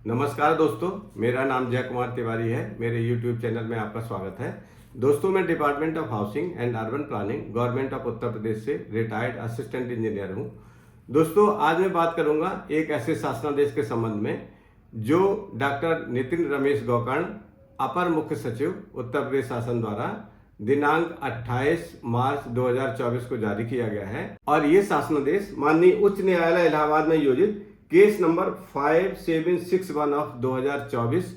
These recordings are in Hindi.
नमस्कार दोस्तों, मेरा नाम जय कुमार तिवारी है। मेरे YouTube चैनल में आपका स्वागत है। दोस्तों, मैं department of housing and urban planning government of Uttar Pradesh से रिटायर्ड असिस्टेंट इंजीनियर हूं। दोस्तों, आज मैं बात करूंगा एक ऐसे शासनादेश के संबंध में जो डॉक्टर नितिन रमेश गोकर्ण, अपर मुख्य सचिव उत्तर प्रदेश शासन द्वारा दिनांक 28 मार्च 2024 को जारी किया गया है। और ये शासनादेश माननीय उच्च न्यायालय इलाहाबाद में योजित केस नंबर 5761 ऑफ 2024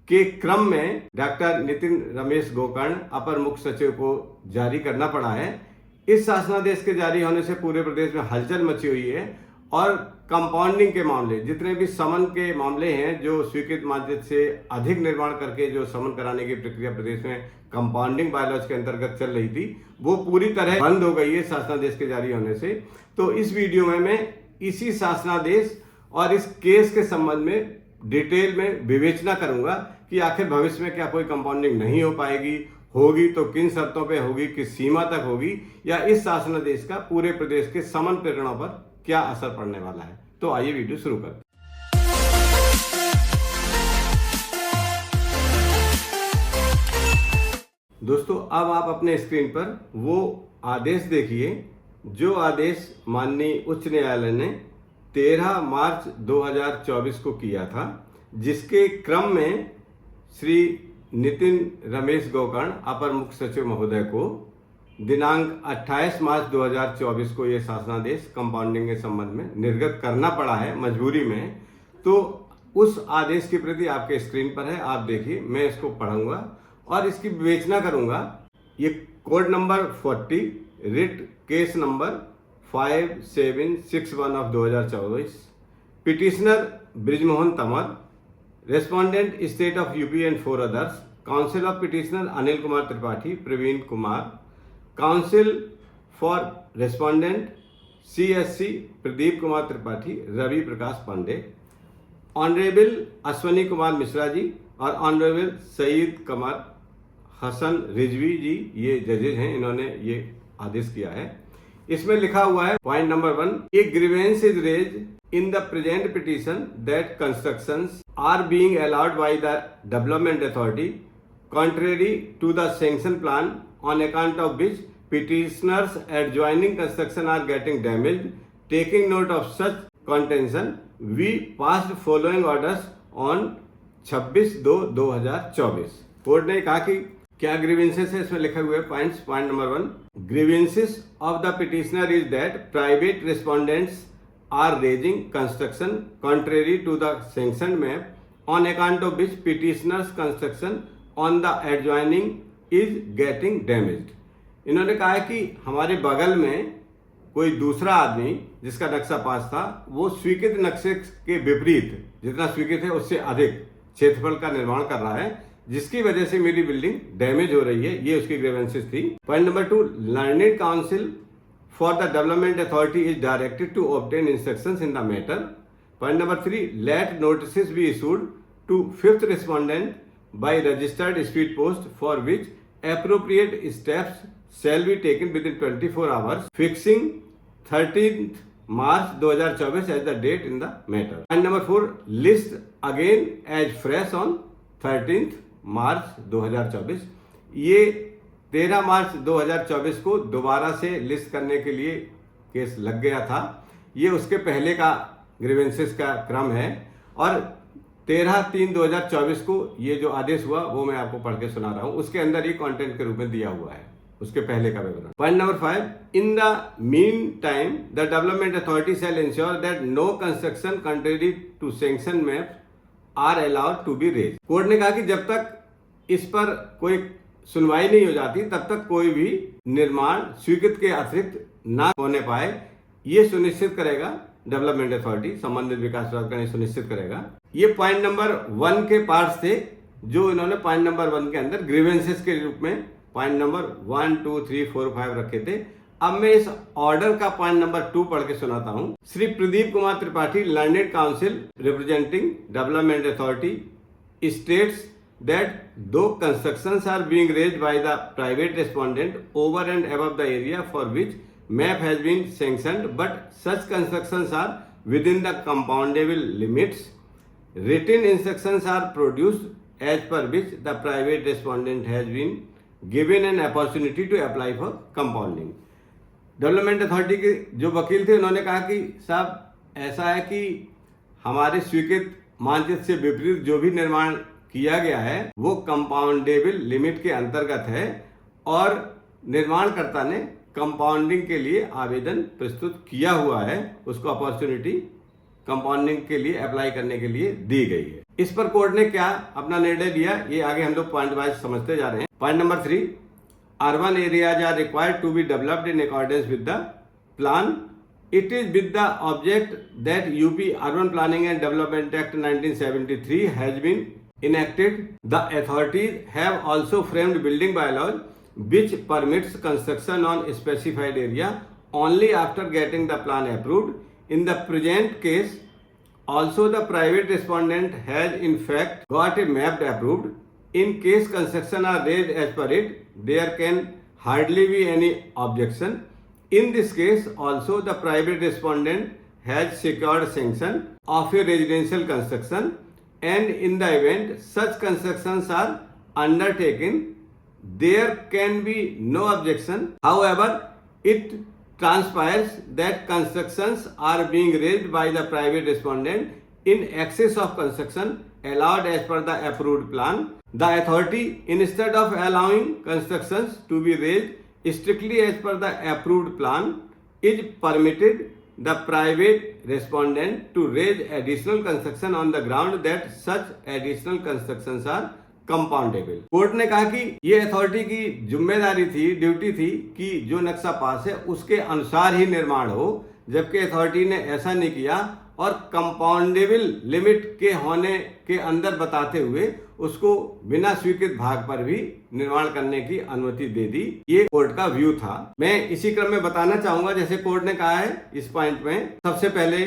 के क्रम में डॉक्टर नितिन रमेश गोकर्ण, अपर मुख्य सचिव को जारी करना पड़ा है। इस शासनादेश के जारी होने से पूरे प्रदेश में हलचल मची हुई है और कंपाउंडिंग के मामले, जितने भी समन के मामले हैं, जो स्वीकृत माध्यम से अधिक निर्माण करके जो समन कराने की प्रक्रिया प्रदेश में कंपाउंडिंग बायलॉज के अंतर्गत चल रही थी, वो पूरी तरह बंद हो गई है शासनादेश के जारी होने से। तो इस वीडियो में मैं इसी शासनादेश और इस केस के संबंध में डिटेल में विवेचना करूंगा कि आखिर भविष्य में क्या कोई कंपाउंडिंग नहीं हो पाएगी, होगी तो किन शर्तों पे होगी, किस सीमा तक होगी, या इस शासनादेश का पूरे प्रदेश के समन प्रकरणों पर क्या असर पड़ने वाला है। तो आइए वीडियो शुरू करते हैं। दोस्तों, अब आप अपने स्क्रीन पर वो आदेश देखिए जो आदेश माननीय उच्च न्यायालय ने 13 मार्च 2024 को किया था, जिसके क्रम में श्री नितिन रमेश गोकर्ण, अपर मुख्य सचिव महोदय को दिनांक 28 मार्च 2024 को यह शासनादेश कंपाउंडिंग के संबंध में निर्गत करना पड़ा है मजबूरी में। तो उस आदेश की प्रति आपके स्क्रीन पर है, आप देखिए। मैं इसको पढ़ूंगा और इसकी विवेचना करूंगा। ये code number 40 writ case number 5761 of 2024, petitioner Brijmohan Tamar, respondent state of UP and 4 others, counsel of petitioner Anil Kumar Tripathi, Praveen Kumar, counsel for respondent CSC Pradeep Kumar Tripathi, Ravi Prakash Pandey, honourable Ashwani Kumar Mishra ji और ऑनरेबल सईद कमर हसन रिजवी जी, ये जजेज हैं, इन्होंने ये आदेश किया है। इसमें लिखा हुआ है point number 1, a grievance is raised in the present petition that constructions are being allowed by the development authority contrary to the sanction plan on account of which petitioners adjoining construction are getting damaged. Taking note of such contention, we passed following orders on 26/2/2024। Court ने कहा कि क्या ग्रीवेंसेस है, इसमें लिखे हुए points. Point number 1, grievances of the petitioner is that private respondents are raising construction contrary to the sanction map on account of which petitioners construction on the adjoining is getting damaged। इन्होंने कहा है कि हमारे बगल में कोई दूसरा आदमी जिसका नक्शा पास था, वो स्वीकृत नक्शे के विपरीत, जितना स्वीकृत है उससे अधिक क्षेत्रफल का निर्माण कर रहा है, जिसकी वजह से मेरी बिल्डिंग डैमेज हो रही है। ये उसकी ग्रीवेंसेस थी। Point number 2, learned counsel for the development authority is directed to obtain instructions in the matter. Point number 3, let notice be issued to 5th respondent by registered speed post for which appropriate steps shall be taken within 24 hours, fixing 13th March 2024 as the date in the matter. And number 4, list again as fresh on 13th March 2024। ये 13 मार्च 2024 को दोबारा से लिस्ट करने के लिए केस लग गया था। ये उसके पहले का ग्रीवेंसेस का क्रम है और 13/3/2024 को ये जो आदेश हुआ वो मैं आपको पढ़ के सुना रहा हूं। उसके अंदर ही कंटेंट के रूप में दिया हुआ है उसके पहले का विवरण। Point number 5, in the meantime the development authority shall ensure that no construction contrary to sanction map are allowed to be raise. Court ने कहा कि जब तक इस पर कोई सुनवाई नहीं हो जाती, तब तक कोई भी निर्माण स्वीकृत के अतिरिक्त ना होने पाए, ये सुनिश्चित करेगा डेवलपमेंट अथॉरिटी, संबंधित विकास प्राधिकरण सुनिश्चित करेगा। ये पॉइंट नंबर 1 के पार्ट्स थे जो इन्होंने पॉइंट नंबर 1 के अंदर ग्रीवेंसेस के रूप में पॉइंट नंबर 1, 2, 3, 4, 5 रखे थे। अब मैं इस ऑर्डर का पॉइंट नंबर 2 पढ़ के सुनाता हूं। Shri Pradeep Kumar Tripathi, learned council representing development authority, states that though constructions are being raised by the private respondent over and above the area for which map has been sanctioned, but such constructions are within the compoundable limits, written instructions are produced as per which the private respondent has been given an opportunity to apply for compounding. Development authority के जो वकील थे उन्होंने कहा कि साहब ऐसा है कि हमारे स्वीकृत मानचित्र से विपरीत जो भी निर्माण किया गया है वो कंपाउंडेबल लिमिट के अंतर्गत है और निर्माणकर्ता ने कंपाउंडिंग के लिए आवेदन प्रस्तुत किया हुआ है, उसको अपॉर्चुनिटी कंपाउंडिंग के लिए अप्लाई करने के लिए दी गई है। इस पर कोर्ट ने क्या अपना निर्णय दिया ये आगे हम लोग पॉइंट वाइज समझते जा रहे हैं। Point number 3, urban areas are required to be developed in accordance with the plan. It is with the object that UP Urban Planning and Development Act 1973 has been enacted. The authorities have also framed building bylaws which permits construction on specified area only after getting the plan approved. In the present case, also the private respondent has in fact got a map approved. In case construction are raised as per it, there can hardly be any objection. In this case, also the private respondent has secured sanction of a residential construction, and in the event such constructions are undertaken, there can be no objection. However, it transpires that constructions are being raised by the private respondent in excess of construction allowed as per the approved plan. The authority, instead of allowing constructions to be raised strictly as per the approved plan, is permitted the private respondent to raise additional construction on the ground that such additional constructions are compoundable. Court ने कहा कि ये अथॉरिटी की जिम्मेदारी थी, ड्यूटी थी कि जो नक्शा पास है उसके अनुसार ही निर्माण हो, जबकि अथॉरिटी ने ऐसा नहीं किया और कंपाउंडेबल लिमिट के होने के अंदर बताते हुए उसको बिना स्वीकृत भाग पर भी निर्माण करने की अनुमति दे दी। ये कोर्ट का व्यू था। मैं इसी क्रम में बताना चाहूंगा, जैसे कोर्ट ने कहा है इस पॉइंट में, सबसे पहले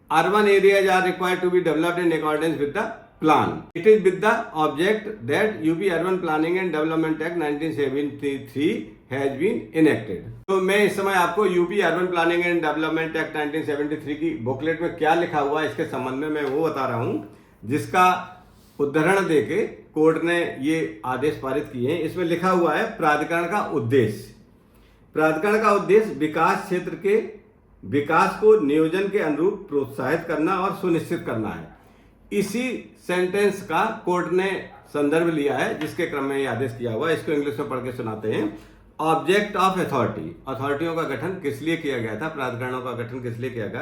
urban areas are required to be developed in accordance with the plan. It is with the object that UP urban planning and development act 1973 has been enacted. तो मैं इस समय आपको UP urban planning and development act 1973 की बुकलेट में क्या लिखा हुआ है इसके संबंध में मैं वो बता रहा हूं, जिसका उदाहरण देके कोर्ट ने ये आदेश पारित किए हैं। इसमें लिखा हुआ है प्राधिकरण का उद्देश्य। प्राधिकरण का उद्देश्य विकास क्षेत्र के विकास को नियोजन के अनुरूप प्रोत्साहित करना और सुनिश्चित करना है। इसी सेंटेंस का कोर्ट ने संदर्भ लिया है जिसके क्रम में ये आदेश किया हुआ है। इसको इंग्लिश में पढ़ के सुनाते हैं। ऑब्जेक्ट ऑफ अथॉरिटी, अथॉरिटियों का गठन किस लिए किया गया था, प्राधिकरणों का गठन किस लिए किया गया,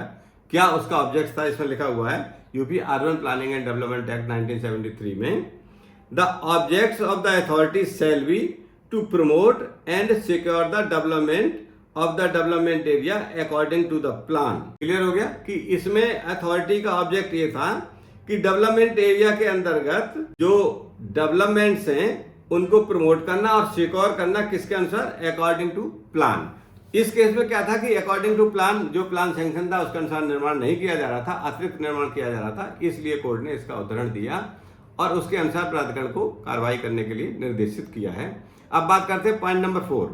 क्या उसका ऑब्जेक्ट था, इसमें लिखा हुआ है UP urban planning and development act 1973 में। The objects of the authority shall be to promote and secure the development of the development area according to the plan. Clear हो गया कि इसमें अथॉरिटी का ऑब्जेक्ट ये था कि डेवलपमेंट एरिया के अंतर्गत जो डेवलपमेंट्स हैं उनको प्रमोट करना और सिक्योर करना किसके अनुसार, अकॉर्डिंग टू प्लान। इस केस में क्या था कि अकॉर्डिंग टू प्लान, जो प्लान सैंक्शन था उसके अनुसार निर्माण नहीं किया जा रहा था, अतिरिक्त निर्माण किया जा रहा था, इसलिए कोर्ट ने इसका उदाहरण दिया और उसके अनुसार प्राधिकरण को कार्रवाई करने के लिए निर्देशित किया है। अब बात करते हैं पॉइंट नंबर 4,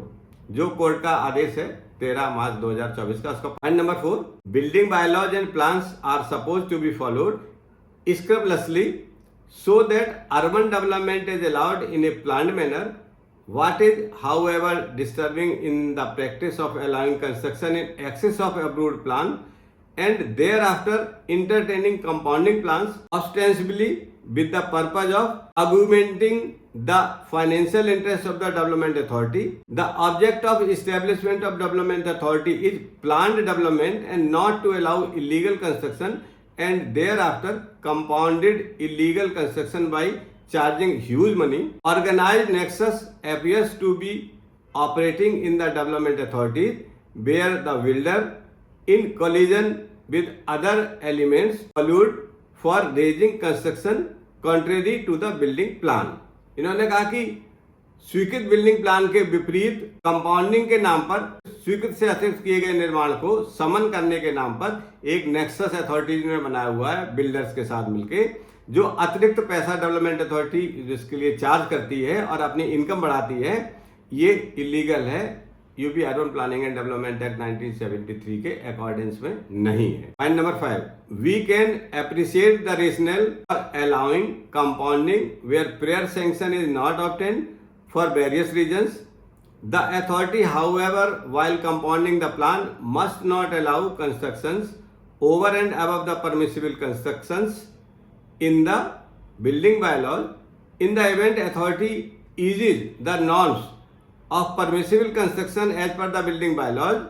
जो कोर्ट का आदेश है 13 मार्च 2024 का। उसका point number 4, building bylaws and plans are suppose to be followed scrupulously so that urban development is allowed in a planned manner. What is, however, disturbing in the practice of allowing construction in excess of approved plan and thereafter entertaining compounding plans ostensibly with the purpose of augmenting the financial interest of the development authority. The object of establishment of development authority is planned development and not to allow illegal construction and thereafter compounded illegal construction by charging huge money. Organized nexus appears to be operating in the development authorities where the builder, in collision with other elements, collude for raising construction contrary to the building plan. इन्होंने कहा कि स्वीकृत बिल्डिंग प्लान के विपरीत कंपाउंडिंग के नाम पर स्वीकृत से अतिरिक्त किए गए निर्माण को समन करने के नाम पर एक नेक्सस अथॉरिटी ने बनाया हुआ है बिल्डर्स के साथ मिलके, जो अतिरिक्त पैसा डेवलपमेंट अथॉरिटी जिसके लिए चार्ज करती है और अपनी इनकम बढ़ाती है, ये इलीगल है UP urban planning and development act 1973 के अकॉर्डेंस में नहीं है। Point number 5, we can appreciate the rational for allowing compounding where prior sanction is not obtained for various reasons. The authority, however, while compounding the plan, must not allow constructions over and above the permissible constructions in the building bylaws. In the event authority eases the norms of permissible construction as per the building bylaws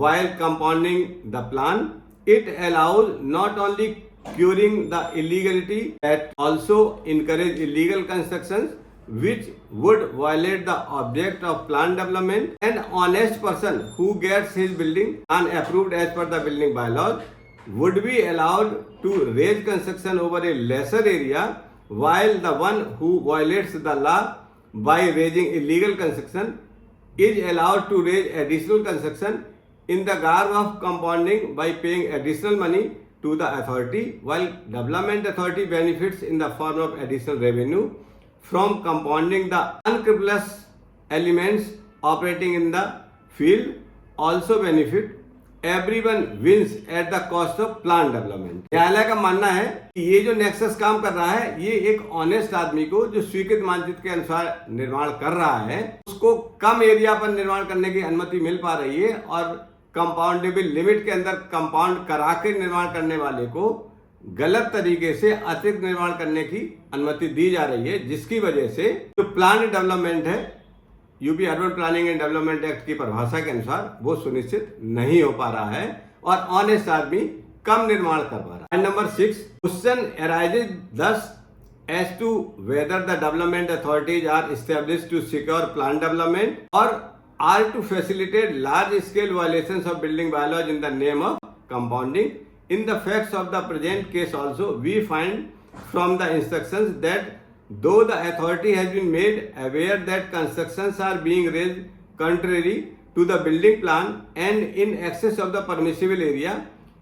while compounding the plan, it allows not only curing the illegality but also encourage illegal constructions which would violate the object of plan development. An honest person who gets his building plan approved as per the building bylaws would be allowed to raise construction over a lesser area, while the one who violates the law by raising illegal construction is allowed to raise additional construction in the garb of compounding by paying additional money to the authority, while development authority benefits in the form of additional revenue from compounding. The unscrupulous elements operating in the field also benefit. Everyone wins at the cost of plant development. न्यायालय का मानना है कि ये जो नेक्सस काम कर रहा है, ये एक ऑनेस्ट आदमी को जो स्वीकृत मानचित्र के अनुसार निर्माण कर रहा है, उसको कम एरिया पर निर्माण करने की अनुमति मिल पा रही है और कंपाउंडेबल लिमिट के अंदर कंपाउंड करा के निर्माण करने वाले को गलत तरीके से अतिरिक्त निर्माण करने की अनुमति दी जा रही है, जिसकी वजह से जो प्लान डेवलपमेंट है UP urban planning and development act की परिभाषा के अनुसार वो सुनिश्चित नहीं हो पा रहा है और ऑनेस्ट आदमी कम निर्माण कर पा रहा है। Number 6, question arises thus as to whether the development authorities are established to secure plan development or are to facilitate large scale violations of building bylaws in the name of compounding. In the facts of the present case also, we find from the instructions that though the authority has been made aware that constructions are being raised contrary to the building plan and in excess of the permissible area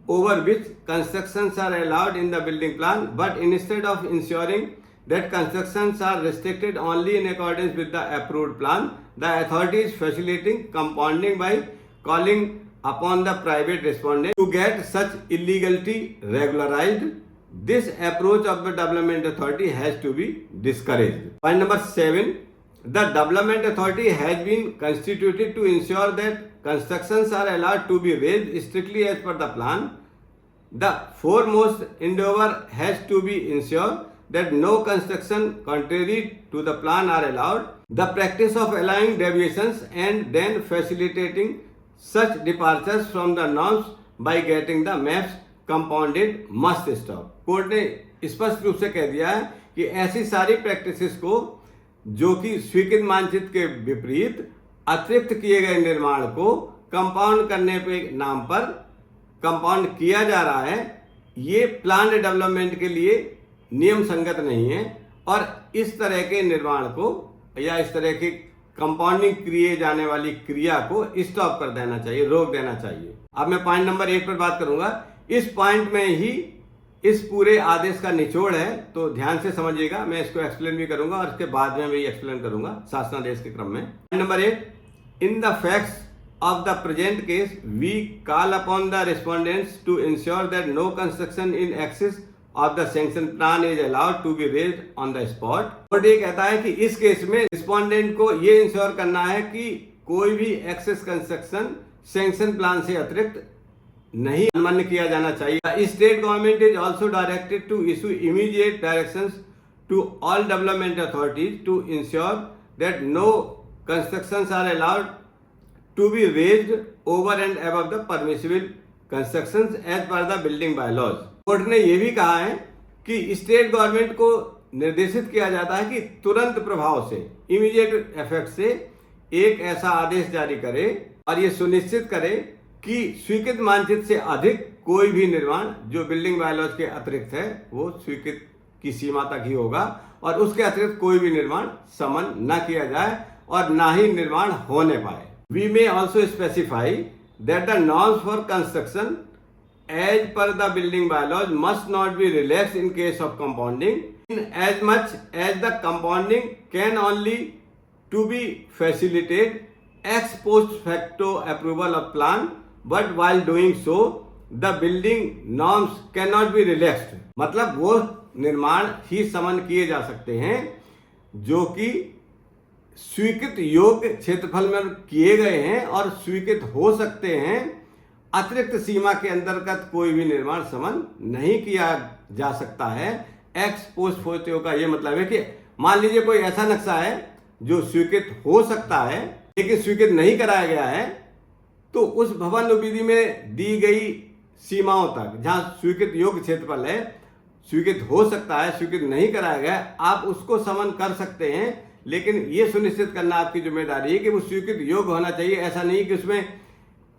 over which constructions are allowed in the building plan, but instead of ensuring that constructions are restricted only in accordance with the approved plan, the authority is facilitating compounding by calling upon the private respondent to get such illegality regularized. This approach of the development authority has to be discouraged. Point number 7, the development authority has been constituted to ensure that constructions are allowed to be raised strictly as per the plan. The foremost endeavor has to be ensure that no construction contrary to the plan are allowed. The practice of allowing deviations and then facilitating such departures from the norms by getting the maps compounded must stop. Court ने स्पष्ट रूप से कह दिया है कि ऐसी सारी प्रैक्टिसेस को जो कि स्वीकृत मानचित्र के विपरीत अतिरिक्त किए गए निर्माण को कंपाउंड करने के नाम पर कंपाउंड किया जा रहा है, ये प्लान डेवलपमेंट के लिए नियम संगत नहीं है और इस तरह के निर्माण को या इस तरह की कंपाउंडिंग किए जाने वाली क्रिया को स्टॉप कर देना चाहिए, रोक देना चाहिए। अब मैं पॉइंट नंबर 8 पर बात करूंगा। इस पॉइंट में ही इस पूरे आदेश का निचोड़ है, तो ध्यान से समझिएगा। मैं इसको एक्सप्लेन भी करूंगा और इसके बाद में भी एक्सप्लेन करूंगा शासनादेश के क्रम में। Point number 8, in the facts of the present case, we call upon the respondents to ensure that no construction in excess of the sanction plan is allowed to be raised on the spot. और ये कहता है कि इस केस में रिस्पोंडेंट को ये इंश्योर करना है कि कोई भी एक्सेस कंस्ट्रक्शन सैंक्शन प्लान से अतिरिक्त नहीं अमान्य किया जाना चाहिए। State government is also directed to issue immediate directions to all development authorities to ensure that no constructions are allowed to be raised over and above the permissible constructions as per the building bylaws. Court ने यह भी कहा है कि स्टेट गवर्नमेंट को निर्देशित किया जाता है कि तुरंत प्रभाव से, इमीडिएट इफेक्ट से एक ऐसा आदेश जारी करे और ये सुनिश्चित करे कि स्वीकृत मानचित्र से अधिक कोई भी निर्माण जो बिल्डिंग बायलॉज के अतिरिक्त है वो स्वीकृत की सीमा तक ही होगा और उसके अतिरिक्त कोई भी निर्माण समन न किया जाए और ना ही निर्माण होने पाए। We may also specify that the norms for construction as per the building bylaws must not be relaxed in case of compounding, in as much as the compounding can only to be facilitated ex post facto approval of plan, but while doing so the building norms cannot be relaxed। मतलब वो निर्माण ही समन किए जा सकते हैं जो कि स्वीकृत योग्य क्षेत्रफल में किए गए हैं और स्वीकृत हो सकते हैं। अतिरिक्त सीमा के अंतर्गत कोई भी निर्माण समन नहीं किया जा सकता है। एक्स पोस्ट फैक्टो का ये मतलब है कि मान लीजिए कोई ऐसा नक्शा है जो स्वीकृत हो सकता है लेकिन स्वीकृत नहीं कराया गया है, तो उस भवन विधि में दी गई सीमाओं तक जहां स्वीकृत योग्य क्षेत्रफल है, स्वीकृत हो सकता है, स्वीकृत नहीं कराया गया, आप उसको समन कर सकते हैं। लेकिन ये सुनिश्चित करना आपकी जिम्मेदारी है कि वो स्वीकृत योग्य होना चाहिए। ऐसा नहीं कि उसमें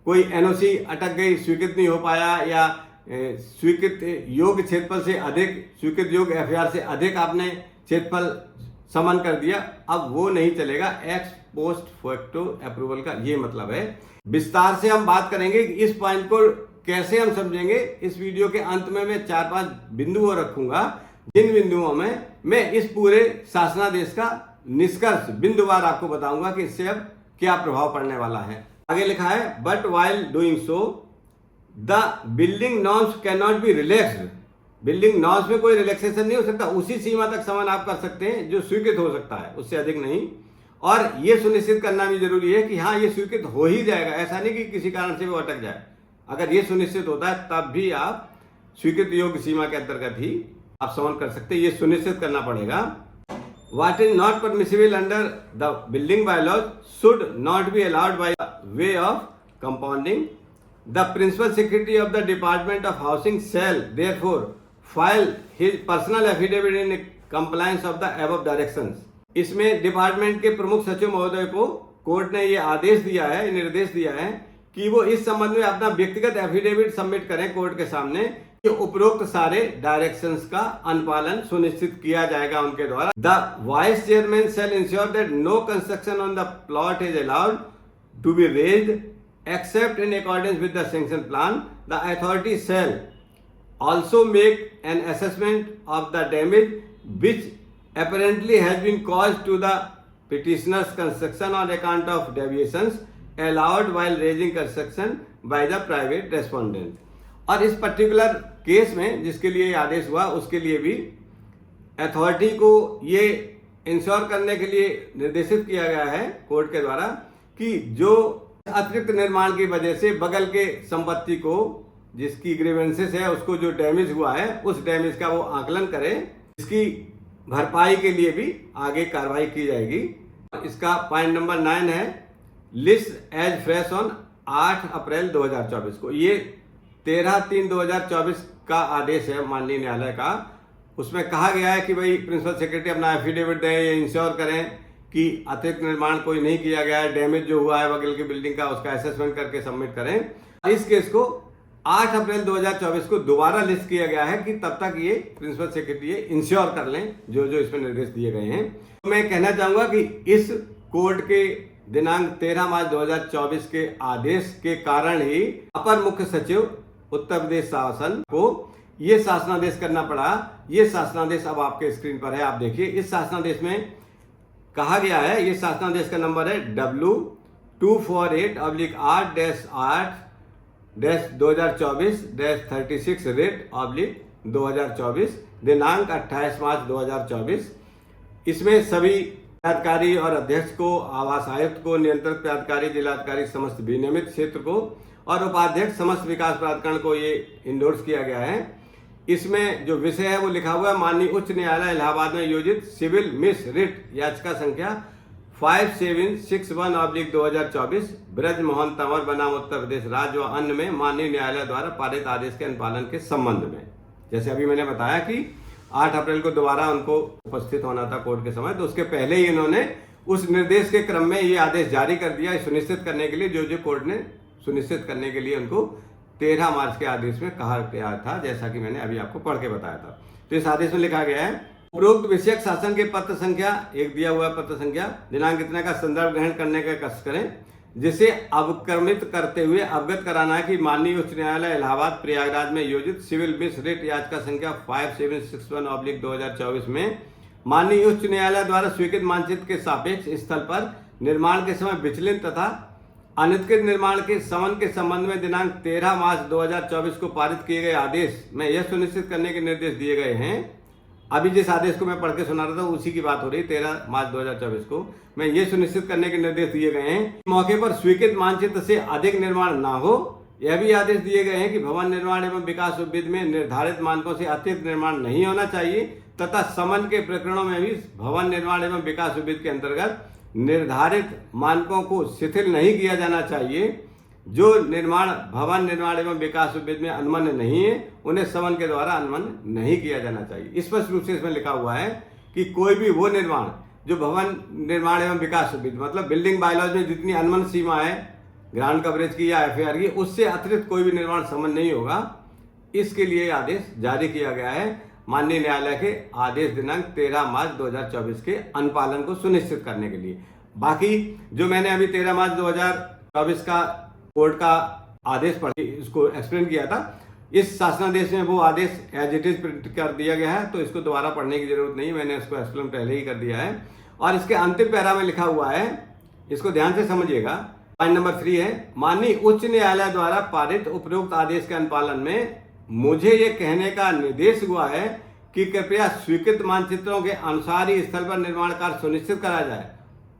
कोई एनओसी अटक गई, स्वीकृत नहीं हो पाया, या स्वीकृत योग्य क्षेत्रफल से अधिक, स्वीकृत योग्य एफआईआर से अधिक आपने क्षेत्रफल समन कर दिया, अब वो नहीं चलेगा। एक्स पोस्ट फैक्टो अप्रूवल का ये मतलब है। विस्तार से हम बात करेंगे कि इस पॉइंट को कैसे हम समझेंगे। इस वीडियो के अंत में मैं 4-5 बिंदुओं रखूंगा, जिन बिंदुओं में मैं इस पूरे शासनादेश का निष्कर्ष बिंदुवार आपको बताऊंगा कि इससे अब क्या प्रभाव पड़ने वाला है। आगे लिखा है, but while doing so the building norms can not be relaxed. Building norms में कोई रिलैक्सेशन नहीं हो सकता, उसी सीमा तक समन आप कर सकते हैं जो स्वीकृत हो सकता है, उससे अधिक नहीं। और ये सुनिश्चित करना भी जरूरी है कि हाँ ये स्वीकृत हो ही जाएगा, ऐसा नहीं कि किसी कारण से वो अटक जाए। अगर ये सुनिश्चित होता है तब भी आप स्वीकृत योग्य सीमा के अंतर्गत ही आप समन कर सकते हैं, ये सुनिश्चित करना पड़ेगा। What is not permissible under the building bylaws should not be allowed by way of compounding. The principal secretary of the Department of Housing shall therefore file his personal affidavit in compliance of the above directions. इसमें डिपार्टमेंट के प्रमुख सचिव महोदय को कोर्ट ने ये आदेश दिया है, निर्देश दिया है कि वो इस संबंध में अपना व्यक्तिगत एफिडेविट सबमिट करें कोर्ट के सामने कि उपरोक्त सारे डायरेक्शंस का अनुपालन सुनिश्चित किया जाएगा उनके द्वारा। The vice chairman shall ensure that no construction on the plot is allowed to be raised except in accordance with the sanction plan. The authority shall also make an assessment of the damage which apparently has been caused to the petitioner's construction on account of deviations allowed while raising construction by the private respondent। और इस पर्टिकुलर केस में जिसके लिए आदेश हुआ उसके लिए भी अथॉरिटी को ये इंश्योर करने के लिए निर्देशित किया गया है कोर्ट के द्वारा कि जो अतिरिक्त निर्माण की वजह से बगल के संपत्ति को जिसकी ग्रीवेंसेस है उसको जो डैमेज हुआ है उस डैमेज का वो आकलन करे, इसकी भरपाई के लिए भी आगे कार्रवाई की जाएगी। इसका पॉइंट नंबर 9 है, लिस्ट एज फ्रेश ऑन 8 अप्रैल 2024 को। ये 13/3/2024 का आदेश है माननीय न्यायालय का। उसमें कहा गया है कि भाई प्रिंसिपल सेक्रेटरी अपना एफिडेविट दें, ये इंश्योर करें कि अतिरिक्त निर्माण कोई नहीं किया गया है, डैमेज जो हुआ है बगल की बिल्डिंग का उसका असेसमेंट करके सबमिट करें। इस केस को 8 अप्रैल 2024 को दोबारा लिस्ट किया गया है कि तब तक ये प्रिंसिपल सेक्रेटरी इंश्योर कर लें जो जो इसमें निर्देश दिए गए हैं। तो मैं कहना चाहूंगा कि इस कोर्ट के दिनांक 13 मार्च 2024 के आदेश के कारण ही अपर मुख्य सचिव उत्तर प्रदेश शासन को ये शासनादेश करना पड़ा। ये शासनादेश अब आपके स्क्रीन पर है, आप देखिए। इस शासनादेश में कहा गया है, ये शासनादेश का नंबर है W248/8-8-2024-36 रेट/2024 दिनांक 28 मार्च 2024। इसमें सभी प्राधिकारी और अध्यक्ष को, आवास आयुक्त को, नियंत्रक प्राधिकारी, जिलाधिकारी समस्त विनियमित क्षेत्र को और उपाध्यक्ष समस्त विकास प्राधिकरण को ये इंडोर्स किया गया है। इसमें जो विषय है वो लिखा हुआ है, माननीय उच्च न्यायालय इलाहाबाद में योजित सिविल मिस रिट याचिका संख्या 5761/2024 ब्रज मोहन तंवर बनाम उत्तर प्रदेश राज्य व अन्य में माननीय न्यायालय द्वारा पारित आदेश के अनुपालन के संबंध में। जैसे अभी मैंने बताया कि 8 अप्रैल को दोबारा उनको उपस्थित होना था कोर्ट के समय, तो उसके पहले ही इन्होंने उस निर्देश के क्रम में ये आदेश जारी कर दिया सुनिश्चित करने के लिए, जो जो कोर्ट ने सुनिश्चित करने के लिए उनको 13 मार्च के आदेश में कहा गया था, जैसा कि मैंने अभी आपको पढ़ के बताया था। तो इस आदेश में लिखा गया है, उपरोक्त विषयक शासन के पत्र संख्या एक दिया हुआ पत्र संख्या दिनांक इतने का संदर्भ ग्रहण करने का कष्ट करें, जिसे अवक्रमित करते हुए अवगत कराना है कि माननीय उच्च न्यायालय इलाहाबाद प्रयागराज में योजित सिविल मिस रिट याचिका संख्या 5761/2024 में माननीय उच्च न्यायालय द्वारा स्वीकृत मानचित्र के सापेक्ष स्थल पर निर्माण के समय विचलित तथा अनधिकृत निर्माण के समन के संबंध में दिनांक 13 मार्च 2024 को पारित किए गए आदेश में यह सुनिश्चित करने के निर्देश दिए गए हैं। अभी जिस आदेश को मैं पढ़ के सुना रहा था उसी की बात हो रही है। 13 मार्च 2024 को मैं ये सुनिश्चित करने के निर्देश दिए गए हैं मौके पर स्वीकृत मानचित्र से अधिक निर्माण ना हो। यह भी आदेश दिए गए हैं कि भवन निर्माण एवं विकास उद्भिद में निर्धारित मानकों से अतिरिक्त निर्माण नहीं होना चाहिए तथा समन के प्रकरणों में भी भवन निर्माण एवं विकास उद्भिद के अंतर्गत निर्धारित मानकों को शिथिल नहीं किया जाना चाहिए। जो निर्माण भवन निर्माण एवं विकास उद्भिद में अनुमन्य नहीं है उन्हें समन के द्वारा अनुमन्य नहीं किया जाना चाहिए। स्पष्ट रूप से इसमें लिखा हुआ है कि कोई भी वो निर्माण जो भवन निर्माण एवं विकास उद्भिद मतलब बिल्डिंग बायलॉज में जितनी अनुमन्य सीमा है ग्राउंड कवरेज की या एफएआर की, उससे अतिरिक्त कोई भी निर्माण समन नहीं होगा। इसके लिए आदेश जारी किया गया है माननीय न्यायालय के आदेश दिनांक 13 मार्च 2024 के अनुपालन को सुनिश्चित करने के लिए। बाकी जो मैंने अभी 13 मार्च 2024 का कोर्ट का आदेश पढ़ इसको एक्सप्लेन किया था, इस शासनादेश में वो आदेश एज इट इज प्रिंट कर दिया गया है, तो इसको दोबारा पढ़ने की जरूरत नहीं, मैंने इसको एक्सप्लेन पहले ही कर दिया है। और इसके अंतिम पैरा में लिखा हुआ है, इसको ध्यान से समझिएगा। पॉइंट नंबर 3 है, माननीय उच्च न्यायालय द्वारा पारित उपरोक्त आदेश के अनुपालन में मुझे ये कहने का निर्देश हुआ है कि कृपया स्वीकृत मानचित्रों के अनुसार ही स्थल पर निर्माण कार्य सुनिश्चित कराया जाए।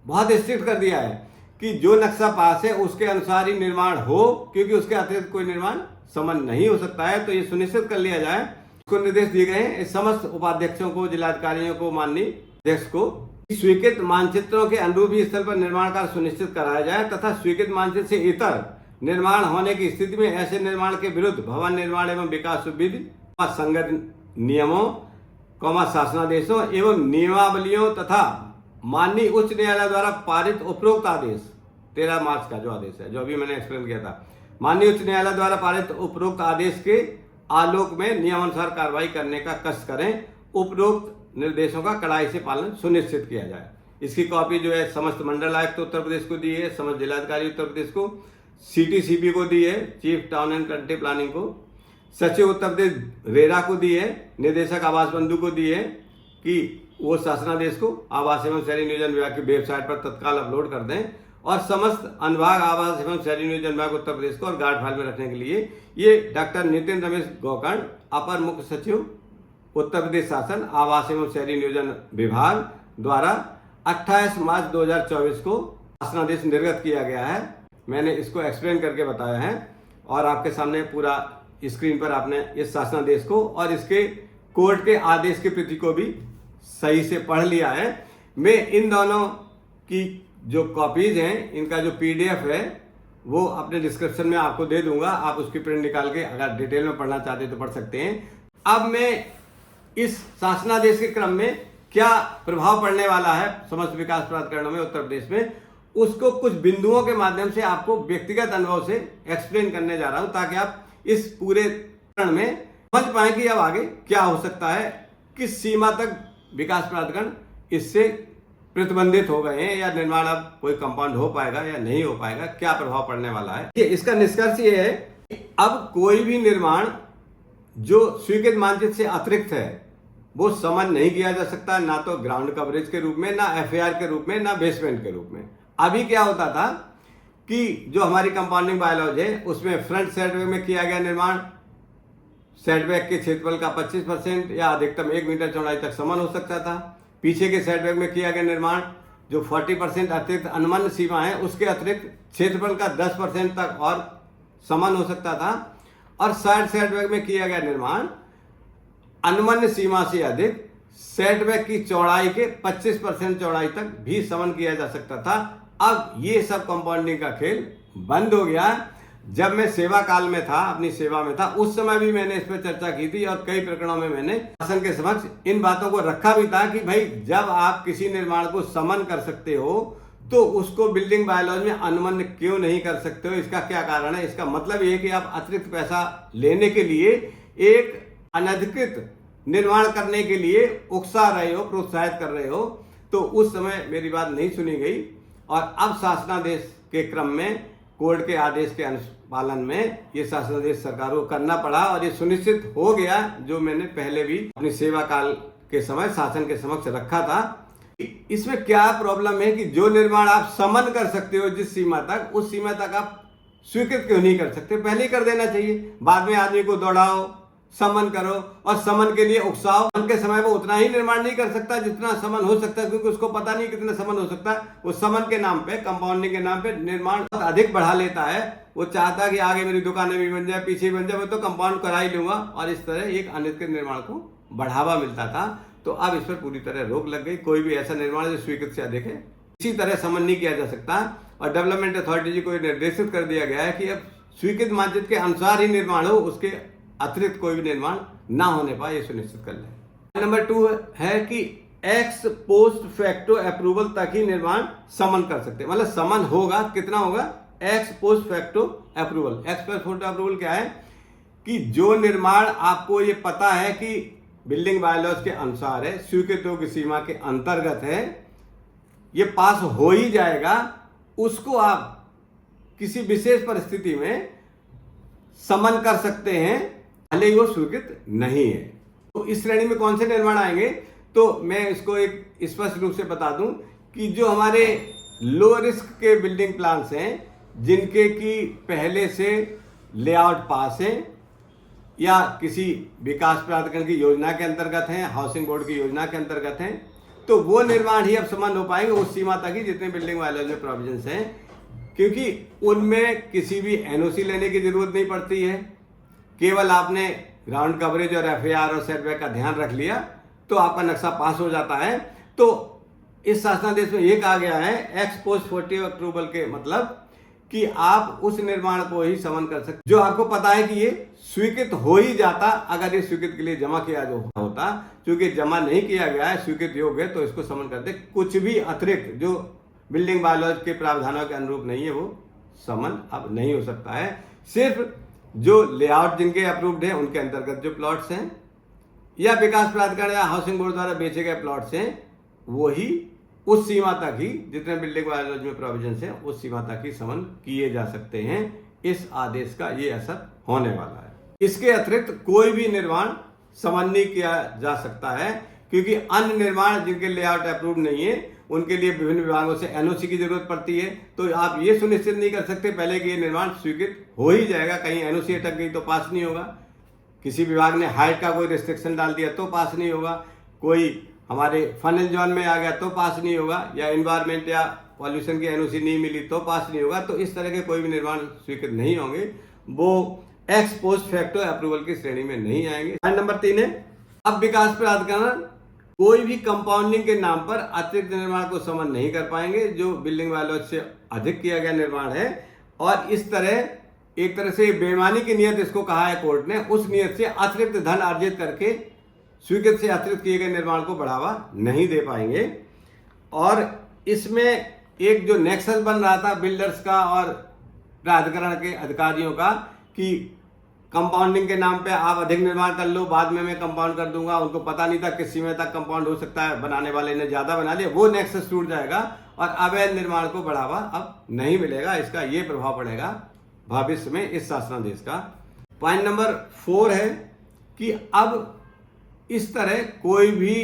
बहुत स्ट्रिक्ट कर दिया है कि जो नक्शा पास है उसके अनुसार ही निर्माण हो, क्योंकि उसके अतिरिक्त कोई निर्माण समन नहीं हो सकता है, तो ये सुनिश्चित कर लिया जाए। इसको निर्देश दिए गए हैं समस्त उपाध्यक्षों को, जिलाधिकारियों को, माननीय अध्यक्ष को स्वीकृत मानचित्रों के अनुरूप ही स्थल पर निर्माण कार्य सुनिश्चित कराया जाए तथा स्वीकृत मानचित्र से इतर निर्माण होने की स्थिति में ऐसे निर्माण के विरुद्ध भवन निर्माण एवं विकास उद्भिद संगत नियमों, शासनादेशों एवं नियमावलियों तथा माननीय उच्च न्यायालय द्वारा पारित उपरोक्त आदेश 13 मार्च का जो आदेश है, जो अभी मैंने एक्सप्लेन किया था, माननीय उच्च न्यायालय द्वारा पारित उपरोक्त आदेश के आलोक में नियमानुसार कार्रवाई करने का कष्ट करें। उपरोक्त निर्देशों का कड़ाई से पालन सुनिश्चित किया जाए। इसकी कॉपी जो है समस्त मंडल आयुक्त उत्तर प्रदेश को दी है, समस्त जिलाधिकारी उत्तर प्रदेश को, सीटीसीपी को दी है, chief town and country planning को, सचिव उत्तर प्रदेश रेरा को दी है, निदेशक आवास बंधु को दी है कि वो शासनादेश को आवास एवं शहरी नियोजन विभाग की वेबसाइट पर तत्काल अपलोड कर दें। और समस्त अनुभाग आवास एवं शहरी नियोजन विभाग उत्तर प्रदेश को और गार्ड फाइल में रखने के लिए ये डॉक्टर नितिन रमेश गौकर्ण, अपर मुख्य सचिव उत्तर प्रदेश शासन आवास एवं शहरी नियोजन विभाग द्वारा 28 मार्च 2024 को शासनादेश निर्गत किया गया है। मैंने इसको एक्सप्लेन करके बताया है और आपके सामने पूरा स्क्रीन पर आपने इस शासनादेश को और इसके कोर्ट के आदेश की प्रति को भी सही से पढ़ लिया है। मैं इन दोनों की जो कॉपीज हैं, इनका जो पीडीएफ है वो अपने डिस्क्रिप्शन में आपको दे दूंगा, आप उसकी प्रिंट निकाल के अगर डिटेल में पढ़ना चाहते हैं तो पढ़ सकते हैं। अब मैं इस शासनादेश के क्रम में क्या प्रभाव पड़ने वाला है समस्त विकास प्राधिकरणों में उत्तर प्रदेश में, उसको कुछ बिंदुओं के माध्यम से आपको व्यक्तिगत अनुभव से एक्सप्लेन करने जा रहा हूं, ताकि आप इस पूरे चरण में समझ पाए कि अब आगे क्या हो सकता है, किस सीमा तक विकास प्राधिकरण इससे प्रतिबंधित हो गए हैं या निर्माण अब कोई कंपाउंड हो पाएगा या नहीं हो पाएगा, क्या प्रभाव पड़ने वाला है। इसका निष्कर्ष ये है कि अब कोई भी निर्माण जो स्वीकृत मानचित्र से अतिरिक्त है वो समन नहीं किया जा सकता, ना तो ग्राउंड कवरेज के रूप में, ना एफएआर के रूप में, ना बेसमेंट के रूप में। अभी क्या होता था कि जो हमारी कंपाउंडिंग बायलॉज है उसमें फ्रंट सेटबैक में किया गया निर्माण सेटबैक के क्षेत्रफल का 25% या अधिकतम 1 मीटर चौड़ाई तक समन हो सकता था। पीछे के सेटबैक में किया गया निर्माण जो 40% अतिरिक्त अनुमन्य सीमा है उसके अतिरिक्त क्षेत्रफल का 10% तक और समन हो सकता था। और साइड सेटबैक में किया गया निर्माण अनुमन्य सीमा से अधिक सेटबैक की चौड़ाई के 25% चौड़ाई तक भी समन किया जा सकता था। अब ये सब कंपाउंडिंग का खेल बंद हो गया। जब मैं सेवा काल में था, अपनी सेवा में था, उस समय भी मैंने इस पर चर्चा की थी और कई प्रकरणों में मैंने शासन के समक्ष इन बातों को रखा भी था कि भाई जब आप किसी निर्माण को समन कर सकते हो तो उसको बिल्डिंग बायलॉज में अनुमन्य क्यों नहीं कर सकते हो, इसका क्या कारण है। इसका मतलब ये है कि आप अतिरिक्त पैसा लेने के लिए एक अनधिकृत निर्माण करने के लिए उकसा रहे हो, प्रोत्साहित कर रहे हो। तो उस समय मेरी बात नहीं सुनी गई और अब शासनादेश के क्रम में कोर्ट के आदेश के अनुपालन में ये शासनादेश सरकार को करना पड़ा और ये सुनिश्चित हो गया, जो मैंने पहले भी अपनी सेवा काल के समय शासन के समक्ष रखा था इसमें क्या प्रॉब्लम है कि जो निर्माण आप समन कर सकते हो जिस सीमा तक, उस सीमा तक आप स्वीकृत क्यों नहीं कर सकते? पहले ही कर देना चाहिए। बाद में आदमी को दौड़ाओ, समन करो और समन के लिए उकसाओ। समन के समय वो उतना ही निर्माण नहीं कर सकता जितना समन हो सकता है, क्योंकि उसको पता नहीं कितना समन हो सकता है। वो समन के नाम पे, कंपाउंडिंग के नाम पे निर्माण अधिक बढ़ा लेता है। वो चाहता है कि आगे मेरी दुकानें भी बन जाए, पीछे बन जाए, मैं तो कंपाउंड करा ही लूंगा, और इस तरह एक अनिश्चित निर्माण को बढ़ावा मिलता था। तो अब इस पर पूरी तरह रोक लग गई। कोई भी ऐसा निर्माण जो स्वीकृत से अधिक है इसी तरह समन नहीं किया जा सकता। और डेवलपमेंट अथॉरिटी जी को निर्देशित कर दिया गया है कि अब स्वीकृत मानचित्र के अनुसार ही निर्माण हो, उसके अतिरिक्त कोई भी निर्माण ना होने पाए, ये सुनिश्चित कर लें। नंबर 2 है कि एक्स पोस्ट फैक्टो अप्रूवल तक ही निर्माण समन कर सकते हैं। मतलब समन होगा, कितना होगा? X post facto approval. X post facto approval क्या है कि जो निर्माण आपको ये पता है कि बिल्डिंग बायलॉज के अनुसार है, स्वीकृतियों की सीमा के अंतर्गत है, ये पास हो ही जाएगा, उसको आप किसी विशेष परिस्थिति में समन कर सकते हैं, भले ही वो स्वीकृत नहीं है। तो इस श्रेणी में कौन से निर्माण आएंगे? तो मैं इसको एक स्पष्ट रूप से बता दूं कि जो हमारे लो रिस्क के बिल्डिंग प्लान्स हैं, जिनके की पहले से लेआउट पास है या किसी विकास प्राधिकरण की योजना के अंतर्गत हैं, हाउसिंग बोर्ड की योजना के अंतर्गत हैं, तो वो निर्माण ही अब समन हो पाएंगे उस सीमा तक ही जितने बिल्डिंग बायलॉज में प्रोविजंस हैं, क्योंकि उनमें किसी भी एनओसी लेने की जरूरत नहीं पड़ती है। केवल आपने ग्राउंड कवरेज और एफएआर और सेटबैक का ध्यान रख लिया तो आपका नक्शा पास हो जाता है। तो इस शासनादेश में यह कहा गया है एक्स पोस्ट फैक्टो अप्रूवल के मतलब कि आप उस निर्माण को ही समन कर सकते जो आपको पता है कि ये स्वीकृत हो ही जाता अगर ये स्वीकृत के लिए जमा किया जो होता। क्योंकि जमा नहीं किया गया है, स्वीकृत योग्य है, तो इसको समन करते। कुछ भी अतिरिक्त जो बिल्डिंग बायलॉज के प्रावधानों के अनुरूप नहीं है वो समन अब नहीं हो सकता है। सिर्फ जो लेआउट जिनके अप्रूव्ड है उनके अंतर्गत जो प्लॉट्स हैं या विकास प्राधिकरण या हाउसिंग बोर्ड द्वारा बेचे गए प्लॉट्स हैं, वही उस सीमा तक ही जितने बिल्डिंग बायलॉज में प्रोविजंस हैं उस सीमा तक ही समन किए जा सकते हैं। इस आदेश का ये असर होने वाला है। इसके अतिरिक्त कोई भी निर्माण समन नहीं किया जा सकता है, क्योंकि अन्य निर्माण जिनके लेआउट अप्रूव नहीं है उनके लिए विभिन्न विभागों से एनओसी की जरूरत पड़ती है। तो आप ये सुनिश्चित नहीं कर सकते पहले कि ये निर्माण स्वीकृत हो ही जाएगा। कहीं एनओसी अटक गई तो पास नहीं होगा, किसी विभाग ने हाइट का कोई रिस्ट्रिक्शन डाल दिया तो पास नहीं होगा, कोई हमारे फनल जोन में आ गया तो पास नहीं होगा, या एनवायरमेंट या पॉल्यूशन की एनओसी नहीं मिली तो पास नहीं होगा। तो इस तरह के कोई भी निर्माण स्वीकृत नहीं होंगे, वो एक्स पोस्ट फैक्टो अप्रूवल की श्रेणी में नहीं आएंगे। पॉइंट नंबर 3 है अब विकास प्राधिकरण कोई भी कंपाउंडिंग के नाम पर अतिरिक्त निर्माण को समन नहीं कर पाएंगे जो बिल्डिंग बायलॉज से अधिक किया गया निर्माण है। और इस तरह एक तरह से बेईमानी की नियत इसको कहा है कोर्ट ने, उस नियत से अतिरिक्त धन अर्जित करके स्वीकृत से अतिरिक्त किए गए निर्माण को बढ़ावा नहीं दे पाएंगे। और इसमें एक जो नेक्सस बन रहा था बिल्डर्स का और प्राधिकरण के अधिकारियों का कि कंपाउंडिंग के नाम पे आप अधिक निर्माण कर लो, बाद में मैं कंपाउंड कर दूंगा, उनको पता नहीं था किस सीमा तक कंपाउंड हो सकता है, बनाने वाले ने ज्यादा बना लिया, वो नेक्सस टूट जाएगा और अवैध निर्माण को बढ़ावा अब नहीं मिलेगा। इसका ये प्रभाव पड़ेगा भविष्य में इस शासनादेश का। पॉइंट नंबर 4 है कि अब इस तरह कोई भी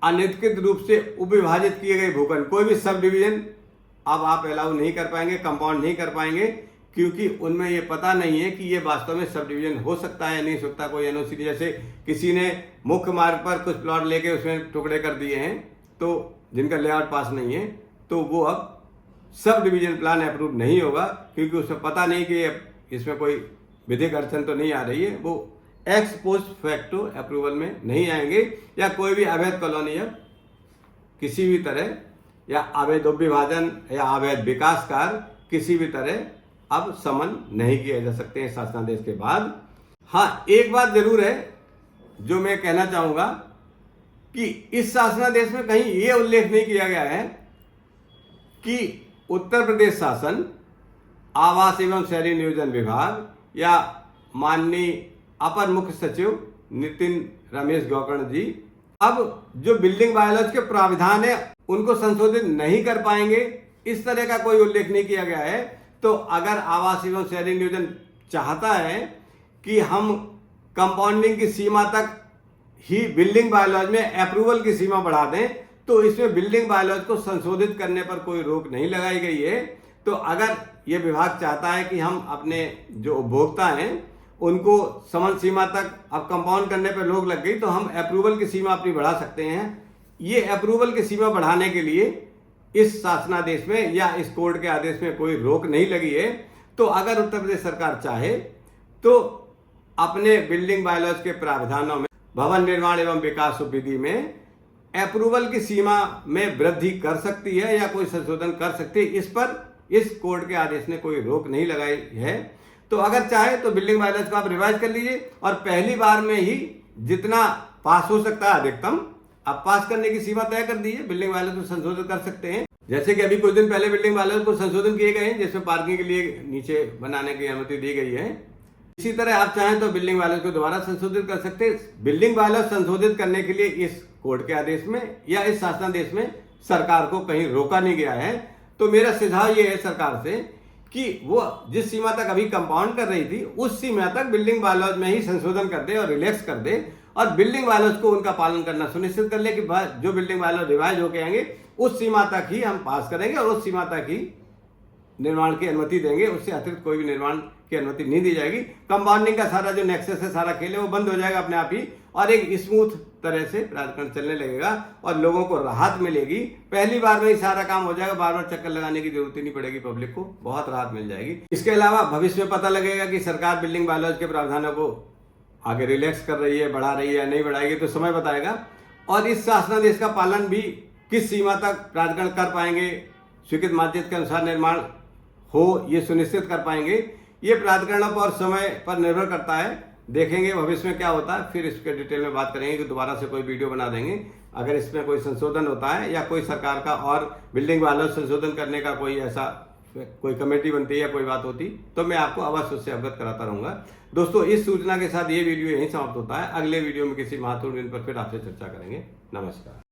अनधिकृत रूप से उपविभाजित किए गए भूखंड, कोई भी सब डिवीजन अब आप अलाउ नहीं कर पाएंगे, कंपाउंड नहीं कर पाएंगे, क्योंकि उनमें ये पता नहीं है कि ये वास्तव में सब डिवीजन हो सकता है नहीं सकता। कोई एनओसी जैसे किसी ने मुख्य मार्ग पर कुछ प्लॉट लेके उसमें टुकड़े कर दिए हैं तो जिनका लेआउट पास नहीं है, तो वो अब सब डिवीजन प्लान अप्रूव नहीं होगा, क्योंकि उसमें पता नहीं कि इसमें कोई विधिक अड़चन तो नहीं आ रही है, वो एक्स पोस्ट फैक्टो अप्रूवल में नहीं आएंगे। या कोई भी अवैध कॉलोनी अब किसी भी तरह या अवैध उपविभाजन या अवैध विकास कार्य किसी भी तरह अब समन नहीं किए जा सकते हैं शासनादेश के बाद। हाँ, एक बात जरूर है जो मैं कहना चाहूंगा कि इस शासनादेश में कहीं ये उल्लेख नहीं किया गया है कि उत्तर प्रदेश शासन, आवास एवं शहरी नियोजन विभाग या माननीय अपर मुख्य सचिव नितिन रमेश गौकर्ण जी अब जो बिल्डिंग बायलॉज के प्राविधान है उनको संशोधित नहीं कर पाएंगे, इस तरह का कोई उल्लेख नहीं किया गया है। तो अगर आवास एवं शहरी नियोजन चाहता है कि हम कंपाउंडिंग की सीमा तक ही बिल्डिंग बायलॉज में अप्रूवल की सीमा बढ़ा दें, तो इसमें बिल्डिंग बायलॉज को संशोधित करने पर कोई रोक नहीं लगाई गई है। तो अगर ये विभाग चाहता है कि हम अपने जो उपभोक्ता हैं उनको समय सीमा तक अब कंपाउंड करने पर रोक लग गई, तो हम अप्रूवल की सीमा अपनी बढ़ा सकते हैं। ये अप्रूवल की सीमा बढ़ाने के लिए इस शासनादेश में या इस कोर्ट के आदेश में कोई रोक नहीं लगी है। तो अगर उत्तर प्रदेश सरकार चाहे तो अपने बिल्डिंग बायलॉज के प्रावधानों में भवन निर्माण एवं विकास विधि में अप्रूवल की सीमा में वृद्धि कर सकती है या कोई संशोधन कर सकती है। इस पर इस कोर्ट के आदेश ने कोई रोक नहीं लगाई है। तो अगर चाहे तो बिल्डिंग बायलॉज को आप रिवाइज कर लीजिए और पहली बार में ही जितना पास हो सकता है अधिकतम आप पास करने की सीमा तय कर दीजिए। बिल्डिंग बायलॉज को संशोधित कर सकते हैं, जैसे कि अभी कुछ दिन पहले बिल्डिंग बायलॉज को संशोधन किए गए हैं, जिसमें पार्किंग के लिए नीचे बनाने की अनुमति दी गई है। इसी तरह आप चाहें तो बिल्डिंग बायलॉज को दोबारा संशोधित कर सकते हैं। बिल्डिंग बायलॉज संशोधित करने के लिए इस कोर्ट के आदेश में या इस शासनादेश में सरकार को कहीं रोका नहीं गया है। तो मेरा सुझाव ये है सरकार से कि वो जिस सीमा तक अभी कंपाउंड कर रही थी उस सीमा तक बिल्डिंग बायलॉज में ही संशोधन कर दे और रिलैक्स कर दे और बिल्डिंग बायलॉज को उनका पालन करना सुनिश्चित कर ले कि जो बिल्डिंग बायलॉज रिवाइज होके आएंगे उस सीमा तक ही हम पास करेंगे और उस सीमा तक ही निर्माण की अनुमति देंगे। उससे अतिरिक्त कोई भी निर्माण की अनुमति नहीं दी जाएगी। कंपाउंडिंग का सारा जो नेक्सस है, सारा खेल है, वो बंद हो जाएगा अपने आप ही और एक स्मूथ तरह से प्राधिकरण चलने लगेगा और लोगों को राहत मिलेगी। पहली बार में ही सारा काम हो जाएगा, बार बार चक्कर लगाने की जरूरत ही नहीं पड़ेगी, पब्लिक को बहुत राहत मिल जाएगी। इसके अलावा भविष्य में पता लगेगा कि सरकार बिल्डिंग बायलॉज के प्रावधानों को आगे रिलैक्स कर रही है, बढ़ा रही है या नहीं बढ़ाएगी, तो समय बताएगा। और इस शासनादेश का पालन भी किस सीमा तक प्राधिकरण कर पाएंगे, स्वीकृत मानचित्र के अनुसार निर्माण हो ये सुनिश्चित कर पाएंगे, ये प्राधिकरणों पर समय पर निर्भर करता है। देखेंगे भविष्य में क्या होता है, फिर इसके डिटेल में बात करेंगे कि दोबारा से कोई वीडियो बना देंगे। अगर इसमें कोई संशोधन होता है या कोई सरकार का और बिल्डिंग बायलॉज संशोधन करने का कोई ऐसा कोई कमेटी बनती है या कोई बात होती तो मैं आपको अवश्य उससे अवगत कराता रहूंगा। दोस्तों, इस सूचना के साथ ये वीडियो यहीं समाप्त होता है। अगले वीडियो में किसी महत्वपूर्ण दिन पर फिर आपसे चर्चा करेंगे। नमस्कार।